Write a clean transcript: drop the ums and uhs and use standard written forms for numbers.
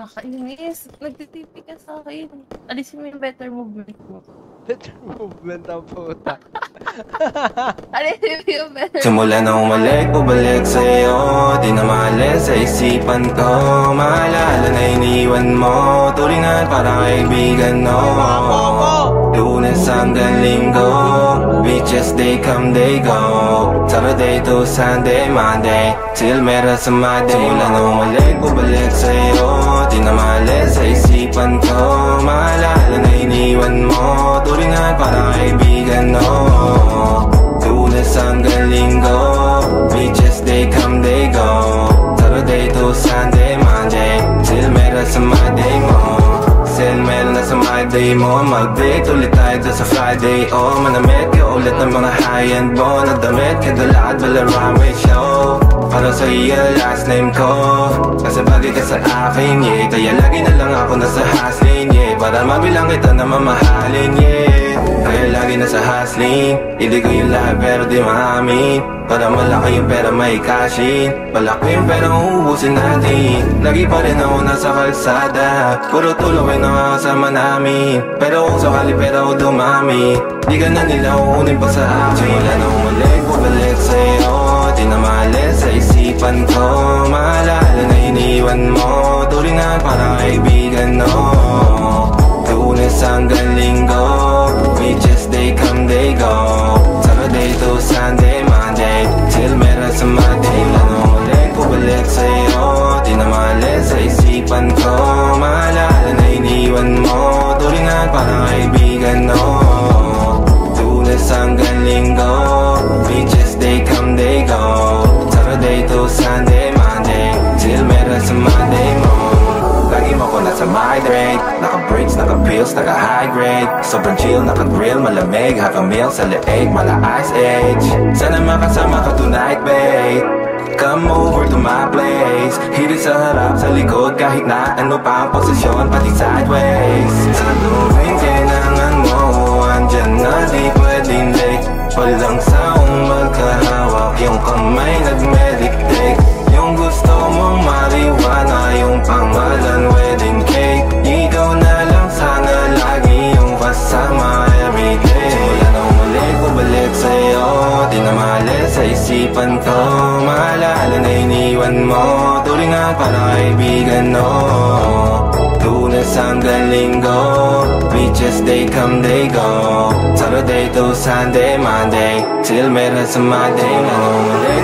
Nakakainis. Nagtitipi ka sa akin. Alisin mo yung better movement mo. Better movement ang puta. Alisin mo yung better Simula na umalik, bubalik sa'yo. Di na maalis sa isipan ko. Maalala na iniwan mo. Turingan para kaibigan, no. Lunes hanggang Linggo, beaches they come, they go. Saturday to Sunday, Monday, till meron sa Monday. Simula na umalik, bubalik sa'yo. Di na maalis sa isipan ko. Maalala na iniwan mo. Turingan para kaibigan, no. Lunes hanggang Linggo, beaches they come, they go. Saturday to Sunday, Monday, till meron sa Monday mo. Sale meron na sa Monday mo. Mag-date ulit tayo doon sa Friday. Oh, manamit ka ulit ng mga high-end mo. Nadamit ka dalakad bala runway show. Para sa iyo last name ko. Kasi bagay ka sa akin, yeah. Kaya lagi na lang ako nasa hustling, yeah. Para mabilang kita na mamahalin, yeah. Kaya lagi nasa hustling. Hindi ko yung lahat pero di maamin. Para malaki yung pera may cashin. Malaki yung pera uubusin natin. Lagi pa rin ako nasa kalsada. Puro tulong ay nakakasama namin. Pero kung sakali pera ako dumami, di ka na nila uunin pa sa akin. Simula na umalik, bubalik sa'yo. Di na maalis sa isipan ko. Maalala na iniwan mo. Turingan para kaibigan, no. Lunes hanggang Linggo, beaches they come, they go. Saturday to Sunday, Monday, till meron sa Monday. Lalo ulit, bubalik sa'yo. Di na maalis sa isipan ko. Maalala na iniwan mo. Turingan para kaibigan, no. Lunes hanggang Linggo, beaches they come, they go. Saturday to Sunday, Monday, till meron sa Monday mo. Lagi mo ko nasa migrate. Naka-breaks, naka-pills, naka-high grade. Sobrang chill, naka-grill, malamig. Half a meal sa leeg, mala ice age. Sana makasama ka tonight, babe. Come over to my place. Hirit sa harap, sa likod, kahit na ano pa ang posisyon, pati sideways. Sa tuwing kailangan mo, andyan na di pwedeng late. Walang saong magkahawak, yung kamay nag-meditate. Yung gusto mong mariwana, yung pangalan wedding cake. Ikaw na lang sana lagi yung kasama everyday. Simula na umalik, bubalik sa'yo. Di na maalis sa isipan ko. Maalala na iniwan mo. Turingan para kaibigan, no. Lunes hanggang Linggo, beaches they come, they go. Saturday to Sunday, Monday, till meron sa Monday. Simula na umalik,